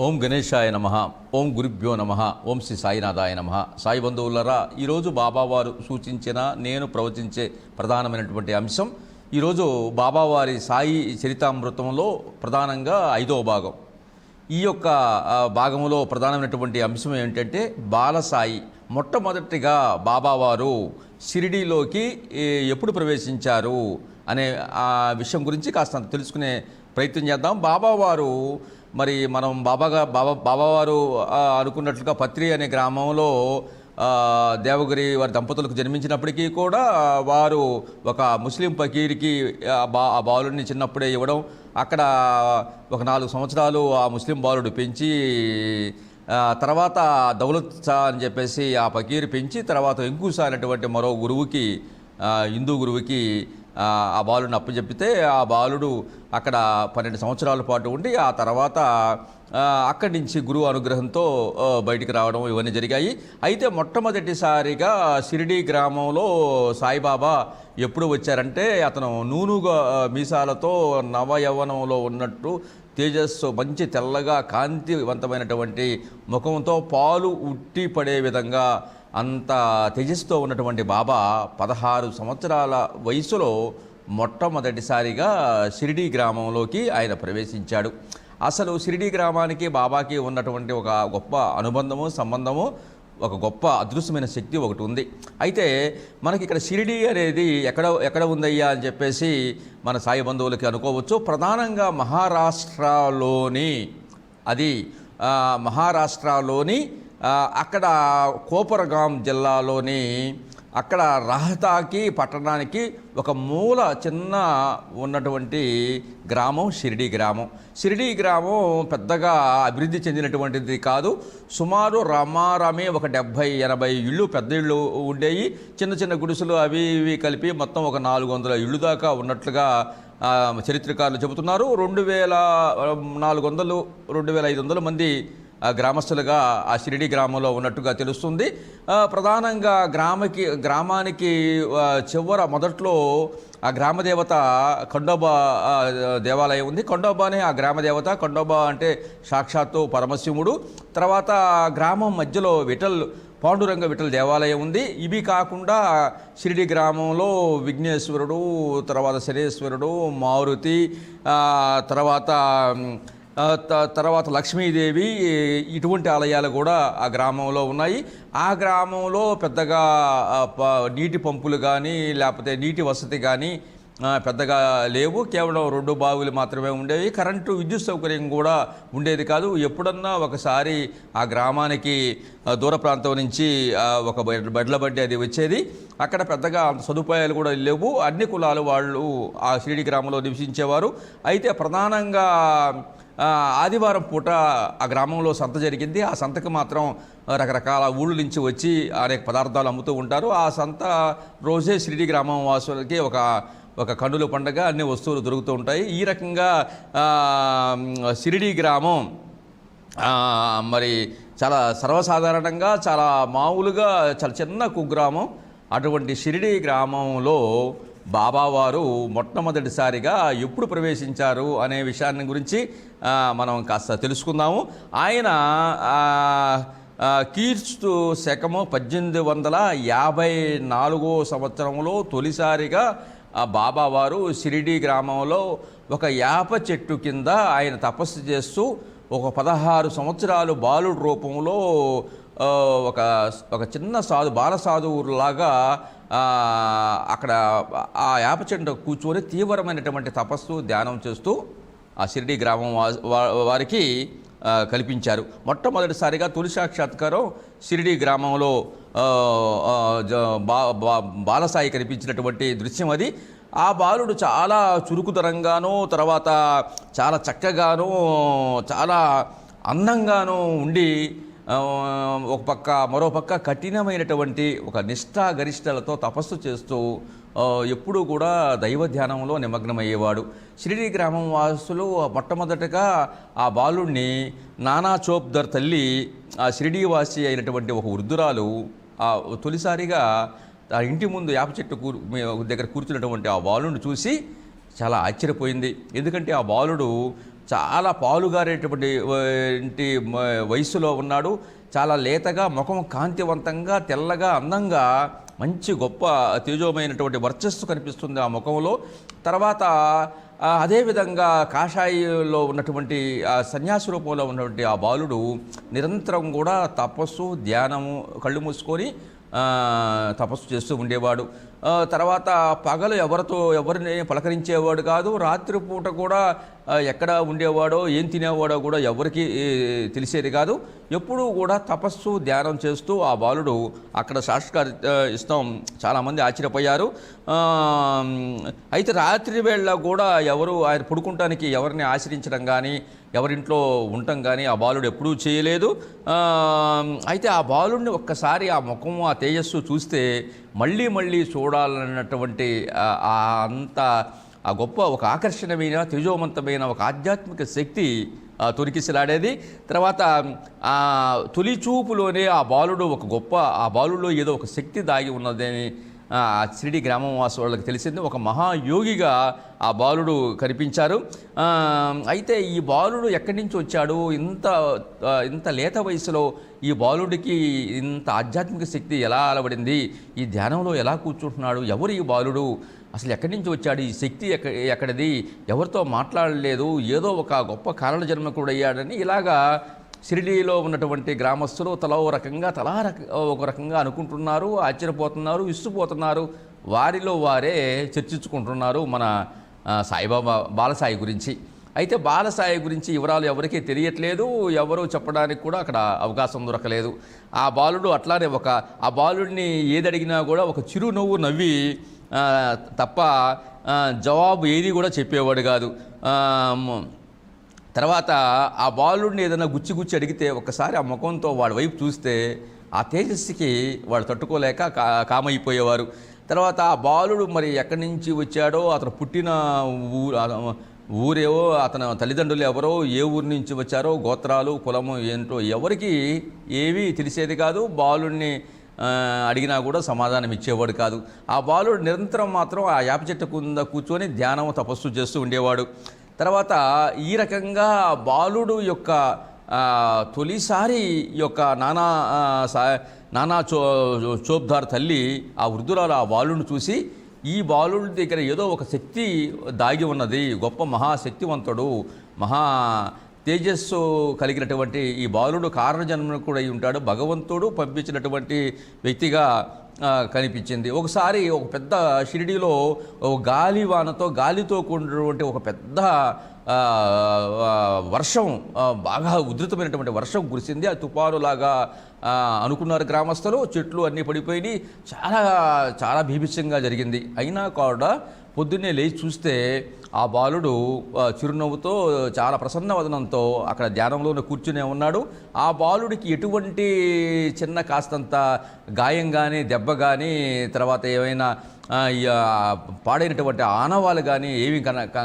ఓం గణేశాయ నమః. ఓం గురుభ్యో నమః. ఓం శ్రీ సాయినాథాయ నమః. సాయి బంధువులరా, ఈరోజు బాబావారు సూచించిన నేను ప్రవచించే ప్రధానమైనటువంటి అంశం ఈరోజు బాబావారి సాయి చరితామృతంలో ప్రధానంగా 5వ భాగం. ఈ యొక్క భాగంలో ప్రధానమైనటువంటి అంశం ఏంటంటే బాలసాయి. మొట్టమొదటిగా బాబావారు షిరిడీలోకి ఎప్పుడు ప్రవేశించారు అనే ఆ విషయం గురించి కాస్త తెలుసుకునే ప్రయత్నం చేద్దాం. బాబావారు మనం బాబావారు అనుకున్నట్లుగా పత్రి అనే గ్రామంలో దేవగిరి వారి దంపతులకు జన్మించినప్పటికీ కూడా వారు ఒక ముస్లిం ఫకీర్కి ఆ బాలుడిని చిన్నప్పుడే ఇవ్వడం, అక్కడ ఒక 4 సంవత్సరాలు ఆ ముస్లిం బాలుడు పెంచి తర్వాత దౌలత్ షా అని చెప్పేసి ఆ ఫకీర్ పెంచి తర్వాత ఎంకుషా అనేటువంటి మరో గురువుకి, హిందూ గురువుకి ఆ బాలుడిని అప్పచెప్పితే ఆ బాలుడు అక్కడ 12 సంవత్సరాల పాటు ఉండి ఆ తర్వాత అక్కడి నుంచి గురువు అనుగ్రహంతో బయటికి రావడం ఇవన్నీ జరిగాయి. అయితే మొట్టమొదటిసారిగా షిరిడీ గ్రామంలో సాయిబాబా ఎప్పుడు వచ్చారంటే అతను నూనుగా మీసాలతో నవయవ్వనంలో ఉన్నట్టు తేజస్సు, మంచి తెల్లగా కాంతివంతమైనటువంటి ముఖంతో పాలు ఉట్టి పడే విధంగా అంత తేజస్సుతో ఉన్నటువంటి బాబా 16 సంవత్సరాల వయసులో మొట్టమొదటిసారిగా షిరిడీ గ్రామంలోకి ఆయన ప్రవేశించాడు. అసలు షిరిడీ గ్రామానికి బాబాకి ఉన్నటువంటి ఒక గొప్ప అనుబంధము, సంబంధము, ఒక గొప్ప అదృశ్యమైన శక్తి ఒకటి ఉంది. అయితే మనకి ఇక్కడ షిరిడీ అనేది ఎక్కడ ఉందయ్యా అని చెప్పేసి మన సాయి బంధువులకి అనుకోవచ్చు. ప్రధానంగా మహారాష్ట్రలోని అక్కడ కోపరగాం జిల్లాలోని అక్కడ రహతాకి పట్టణానికి ఒక మూల చిన్న ఉన్నటువంటి గ్రామం షిరిడీ గ్రామం. షిరిడీ గ్రామం పెద్దగా అభివృద్ధి చెందినటువంటిది కాదు. సుమారు రమారమే ఒక 70-80 ఇళ్ళు, పెద్ద ఇళ్ళు ఉండేవి. చిన్న చిన్న గుడిసెలు అవి ఇవి కలిపి మొత్తం ఒక 400 ఇళ్ళు దాకా ఉన్నట్లుగా చరిత్రకారులు చెబుతున్నారు. 2400-2500 మంది గ్రామస్తులుగా ఆ షిరిడీ గ్రామంలో ఉన్నట్టుగా తెలుస్తుంది. ప్రధానంగా గ్రామానికి మొదట్లో ఆ గ్రామదేవత ఖండోబా దేవాలయం ఉంది. ఖండోబానే ఆ గ్రామదేవత. ఖండోబా అంటే సాక్షాత్తు పరమశివుడు. తర్వాత గ్రామం మధ్యలో పాండురంగ విఠల్ దేవాలయం ఉంది. ఇవి కాకుండా షిరిడీ గ్రామంలో విఘ్నేశ్వరుడు, తర్వాత శనేశ్వరుడు, మారుతి, తర్వాత లక్ష్మీదేవి, ఇటువంటి ఆలయాలు కూడా ఆ గ్రామంలో ఉన్నాయి. ఆ గ్రామంలో పెద్దగా నీటి పంపులు కానీ లేకపోతే నీటి వసతి కానీ పెద్దగా లేవు. కేవలం 2 బావులు మాత్రమే ఉండేవి. కరెంటు, విద్యుత్ సౌకర్యం కూడా ఉండేది కాదు. ఎప్పుడన్నా ఒకసారి ఆ గ్రామానికి దూర ప్రాంతం నుంచి ఒక బడ్ల బండి అది వచ్చేది. అక్కడ పెద్దగా సదుపాయాలు కూడా లేవు. అన్ని కులాల వాళ్ళు ఆ షిరిడీ గ్రామంలో నివసించేవారు. అయితే ప్రధానంగా ఆదివారం పూట ఆ గ్రామంలో సంత జరిగింది. ఆ సంతకు మాత్రం రకరకాల ఊళ్ళ నుంచి వచ్చి అనేక పదార్థాలు అమ్ముతూ ఉంటారు. ఆ సంత రోజే షిరిడీ గ్రామం వాసులకి ఒక కన్నుల పండుగ, అన్ని వస్తువులు దొరుకుతూ ఉంటాయి. ఈ రకంగా షిరిడీ గ్రామం చాలా సర్వసాధారణంగా, చాలా మామూలుగా, చాలా చిన్న కుగ్రామం. అటువంటి షిరిడీ గ్రామంలో బాబావారు మొట్టమొదటిసారిగా ఎప్పుడు ప్రవేశించారు అనే విషయాన్ని గురించి మనం కాస్త తెలుసుకుందాము. ఆయన క్రీస్తు శకము 1854 సంవత్సరంలో తొలిసారిగా బాబావారు షిరిడీ గ్రామంలో ఒక యాప చెట్టు కింద ఆయన తపస్సు చేస్తూ ఒక 16 సంవత్సరాలు బాలుడు రూపంలో ఒక చిన్న బాల సాధువులాగా అక్కడ ఆ యాప చెట్టు కూర్చొని తీవ్రమైనటువంటి తపస్సు, ధ్యానం చేస్తూ ఆ షిరిడీ గ్రామం వారికి కల్పించారు. మొట్టమొదటిసారిగా తొలి సాక్షాత్కారం షిరిడీ గ్రామంలో బాలసాయి కనిపించినటువంటి దృశ్యం అది. ఆ బాలుడు చాలా చురుకుదనంగాను, తర్వాత చాలా చక్కగాను, చాలా అందంగాను ఉండి మరోపక్క కఠినమైనటువంటి ఒక నిష్ఠాగరిష్టలతో తపస్సు చేస్తూ ఎప్పుడూ కూడా దైవ ధ్యానంలో నిమగ్నమయ్యేవాడు. షిరిడీ గ్రామం వాసులు మొట్టమొదటగా ఆ బాలుడిని నానా చోప్దర్ తల్లి, ఆ షిరిడీ వాసి అయినటువంటి ఒక వృద్ధురాలు తొలిసారిగా ఆ ఇంటి ముందు యాప చెట్టు దగ్గర కూర్చున్నటువంటి ఆ బాలుడిని చూసి చాలా ఆశ్చర్యపోయింది. ఎందుకంటే ఆ బాలుడు చాలా పాలుగారేటువంటి వయసులో ఉన్నాడు. చాలా లేతగా, ముఖం కాంతివంతంగా, తెల్లగా, అందంగా, మంచి గొప్ప తేజోమైనటువంటి వర్చస్సు కనిపిస్తుంది ఆ ముఖంలో. తర్వాత అదేవిధంగా కాషాయిలో ఉన్నటువంటి సన్యాసి రూపంలో ఉన్నటువంటి ఆ బాలుడు నిరంతరం కూడా తపస్సు, ధ్యానము, కళ్ళు మూసుకొని తపస్సు చేస్తూ ఉండేవాడు. తర్వాత పగలు ఎవరిని పలకరించేవాడు కాదు. రాత్రిపూట కూడా ఎక్కడ ఉండేవాడో, ఏం తినేవాడో కూడా ఎవరికి తెలిసేది కాదు. ఎప్పుడూ కూడా తపస్సు, ధ్యానం చేస్తూ ఆ బాలుడు అక్కడ సాక్షాత్కరిస్తాం. చాలామంది ఆశ్చర్యపోయారు. అయితే రాత్రి వేళ కూడా ఎవరు ఆయన పడుకుంటానికి ఎవరిని ఆశ్రయించడం కానీ, ఎవరింట్లో ఉండటం కానీ ఆ బాలుడు ఎప్పుడూ చేయలేదు. అయితే ఆ బాలుడిని ఒక్కసారి ఆ ముఖము, ఆ తేజస్సు చూస్తే మళ్ళీ మళ్ళీ చూడాలన్నటువంటి అంత ఆ గొప్ప ఒక ఆకర్షణమైన, తేజోవంతమైన ఒక ఆధ్యాత్మిక శక్తి తొలికిసలాడేది. తర్వాత ఆ తొలి చూపులోనే ఆ బాలుడు ఒక గొప్ప, ఆ బాలుడిలో ఏదో ఒక శక్తి దాగి ఉన్నదని షిరిడి గ్రామం వాసు వాళ్ళకి తెలిసింది. ఒక మహాయోగిగా ఆ బాలుడు కనిపించారు. అయితే ఈ బాలుడు ఎక్కడి నుంచి వచ్చాడు? ఇంత లేత వయసులో ఈ బాలుడికి ఇంత ఆధ్యాత్మిక శక్తి ఎలా అలవడింది? ఈ ధ్యానంలో ఎలా కూర్చుంటున్నాడు? ఎవరు ఈ బాలుడు? అసలు ఎక్కడి నుంచి వచ్చాడు? ఈ శక్తి ఎక్కడిది? ఎవరితో మాట్లాడలేదు, ఏదో ఒక గొప్ప కారణ జన్మకుడు అయ్యాడని ఇలాగా షిరిడీలో ఉన్నటువంటి గ్రామస్తులు తలా ఒక రకంగా అనుకుంటున్నారు, ఆశ్చర్యపోతున్నారు, విస్తుపోతున్నారు. వారిలో వారే చర్చించుకుంటున్నారు మన సాయిబాబా బాలసాయి గురించి. అయితే బాలసాయి గురించి వివరాలు ఎవరికీ తెలియట్లేదు, ఎవరు చెప్పడానికి కూడా అక్కడ అవకాశం దొరకలేదు. ఆ బాలుడు అట్లానే ఆ బాలుడిని ఏదడిగినా కూడా ఒక చిరునవ్వు నవ్వి తప్ప జవాబు ఏది కూడా చెప్పేవాడు కాదు. తర్వాత ఆ బాలుడిని ఏదైనా గుచ్చి అడిగితే ఒక్కసారి ఆ ముఖంతో వాడి వైపు చూస్తే ఆ తేజస్సుకి వాడు తట్టుకోలేక కామైపోయేవారు. తర్వాత ఆ బాలుడు మరి ఎక్కడి నుంచి వచ్చాడో, అతను పుట్టిన ఊరేవో, అతని తల్లిదండ్రులు ఎవరో, ఏ ఊరి నుంచి వచ్చారో, గోత్రాలు, కులము ఏంటో ఎవరికి ఏమీ తెలిసేది కాదు. బాలుడిని అడిగినా కూడా సమాధానం ఇచ్చేవాడు కాదు. ఆ బాలుడు నిరంతరం మాత్రం ఆ యాప చెట్టు కింద కూర్చొని ధ్యానం, తపస్సు చేస్తూ ఉండేవాడు. తర్వాత ఈ రకంగా బాలుడు యొక్క తొలిసారి యొక్క నానా చోబ్దార్ తల్లి ఆ వృద్ధురాలు ఆ బాలుడిని చూసి, ఈ బాలుడి దగ్గర ఏదో ఒక శక్తి దాగి ఉన్నది, గొప్ప మహాశక్తివంతుడు, మహా తేజస్సు కలిగినటువంటి ఈ బాలుడు కారణజన్మకుడు అయి ఉంటాడు, భగవంతుడు పంపించినటువంటి వ్యక్తిగా కనిపించింది. ఒకసారి ఒక పెద్ద షిరిడీలో గాలితో కూడినటువంటి ఒక పెద్ద వర్షం, బాగా ఉధృతమైనటువంటి వర్షం కురిసింది. ఆ తుఫానులాగా అనుకున్నారు గ్రామస్తులు. చెట్లు అన్నీ పడిపోయినాయి. చాలా చాలా భీభత్సంగా జరిగింది. అయినా కూడా పొద్దున్నే లేచి చూస్తే ఆ బాలుడు చిరునవ్వుతో, చాలా ప్రసన్న వదనంతో అక్కడ ధ్యానంలోనే కూర్చునే ఉన్నాడు. ఆ బాలుడికి ఎటువంటి చిన్న కాస్తంత గాయం కానీ, దెబ్బ కానీ, తర్వాత ఏమైనా పాడైనటువంటి ఆనవాళ్ళు కానీ ఏమీ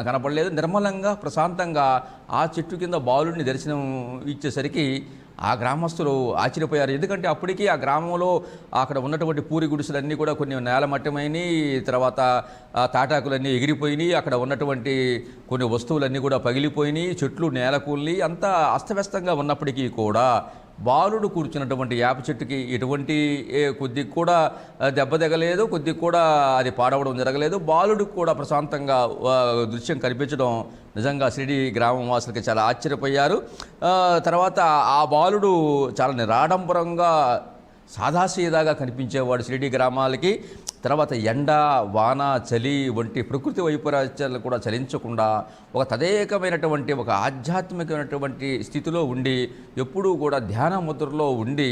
కనపడలేదు. నిర్మలంగా, ప్రశాంతంగా ఆ చెట్టు కింద బాలుడిని దర్శనం ఇచ్చేసరికి ఆ గ్రామస్తులు ఆశ్చర్యపోయారు. ఎందుకంటే అప్పటికీ ఆ గ్రామంలో అక్కడ ఉన్నటువంటి పూరి గుడిసెలన్నీ కూడా కొన్ని నేలమట్టమైనవి, తర్వాత తాటాకులన్నీ ఎగిరిపోయినాయి, అక్కడ ఉన్నటువంటి కొన్ని వస్తువులన్నీ కూడా పగిలిపోయినాయి, చెట్లు నేలకూలి అంతా అస్తవ్యస్తంగా ఉన్నప్పటికీ కూడా బాలుడు కూర్చున్నటువంటి యాప చెట్టుకి ఎటువంటి కొద్దిగా కూడా దెబ్బ తెగలేదు, కొద్దిగా కూడా అది పాడవడం జరగలేదు. బాలుడికి కూడా ప్రశాంతంగా దృశ్యం కనిపించడం నిజంగా షిరిడి గ్రామం వాసులకి చాలా ఆశ్చర్యపోయారు. తర్వాత ఆ బాలుడు చాలా నిరాడంబరంగా, సాదాసీదాగా కనిపించేవాడు షిరిడి గ్రామాలకి. తర్వాత ఎండ, వాన, చలి వంటి ప్రకృతి వైపరీత్యాలు కూడా చలించకుండా ఒక తదేకమైనటువంటి, ఒక ఆధ్యాత్మికమైనటువంటి స్థితిలో ఉండి, ఎప్పుడూ కూడా ధ్యాన ముద్రలో ఉండి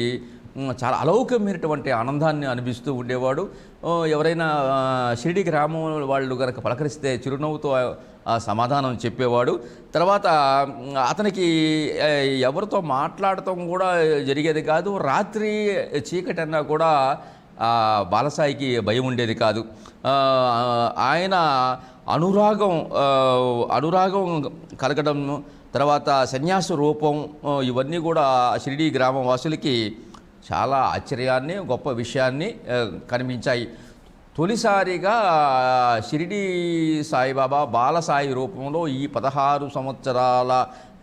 చాలా అలౌకికమైనటువంటి ఆనందాన్ని అనిపిస్తూ ఉండేవాడు. ఎవరైనా షిరిడి గ్రామం వాళ్ళు కనుక పలకరిస్తే చిరునవ్వుతో సమాధానం చెప్పేవాడు. తర్వాత అతనికి ఎవరితో మాట్లాడటం కూడా జరిగేది కాదు. రాత్రి చీకటి అన్నా కూడా బాలసాయికి భయం ఉండేది కాదు. ఆయన అనురాగం కలగడం, తర్వాత సన్యాస రూపం, ఇవన్నీ కూడా షిరిడి గ్రామం వాసులకి చాలా ఆశ్చర్యాన్ని, గొప్ప విషయాన్ని కనిపించాయి. తొలిసారిగా షిరిడీ సాయిబాబా బాలసాయి రూపంలో ఈ 16 సంవత్సరాల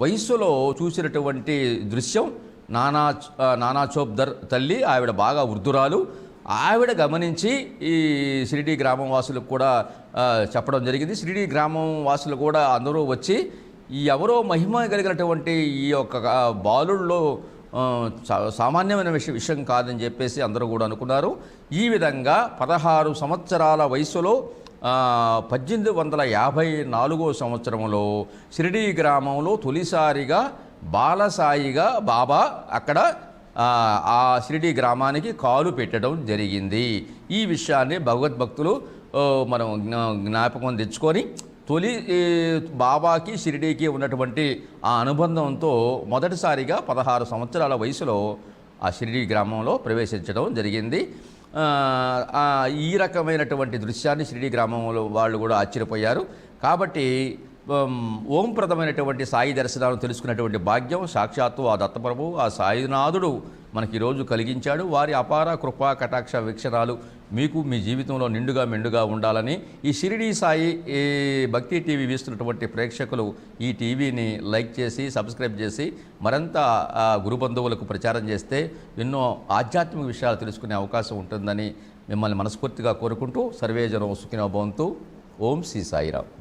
వయస్సులో చూసినటువంటి దృశ్యం నానా చోప్దర్ తల్లి, ఆవిడ బాగా వృద్ధురాలు. ఆవిడ గమనించి ఈ షిరిడీ గ్రామం వాసులకు కూడా చెప్పడం జరిగింది. షిరిడీ గ్రామం వాసులు కూడా అందరూ వచ్చి ఎవరో మహిమ కలిగినటువంటి ఈ యొక్క బాలుల్లో సామాన్యమైన విషయం కాదని చెప్పేసి అందరూ కూడా అనుకున్నారు. ఈ విధంగా 16 సంవత్సరాల వయసులో 1854 సంవత్సరంలో షిరిడీ గ్రామంలో తొలిసారిగా బాలసాయిగా బాబా అక్కడ ఆ షిరిడీ గ్రామానికి కాలు పెట్టడం జరిగింది. ఈ విషయాన్ని భగవద్భక్తులు మనం జ్ఞాపకం తెచ్చుకొని తొలి బాబాకి షిరిడీకి ఉన్నటువంటి ఆ అనుబంధంతో మొదటిసారిగా 16 సంవత్సరాల వయసులో ఆ షిరిడీ గ్రామంలో ప్రవేశించడం జరిగింది. ఈ రకమైనటువంటి దృశ్యాన్ని షిరిడీ గ్రామంలో వాళ్ళు కూడా ఆశ్చర్యపోయారు. కాబట్టి ఓంప్రదమైనటువంటి సాయి దర్శనాలను తెలుసుకున్నటువంటి భాగ్యం సాక్షాత్తు ఆ దత్తప్రభు, ఆ సాయినాథుడు మనకి ఈరోజు కలిగించాడు. వారి అపార కృపా కటాక్ష వీక్షణాలు మీకు మీ జీవితంలో నిండుగా మెండుగా ఉండాలని ఈ షిరిడీ సాయి భక్తి టీవీ వీస్తున్నటువంటి ప్రేక్షకులు ఈ టీవీని లైక్ చేసి సబ్స్క్రైబ్ చేసి మరింత గురు బంధువులకు ప్రచారం చేస్తే ఎన్నో ఆధ్యాత్మిక విషయాలు తెలుసుకునే అవకాశం ఉంటుందని మిమ్మల్ని మనస్ఫూర్తిగా కోరుకుంటూ సర్వేజనం సుఖినో భవంతు. ఓం శ్రీ సాయిరామ్.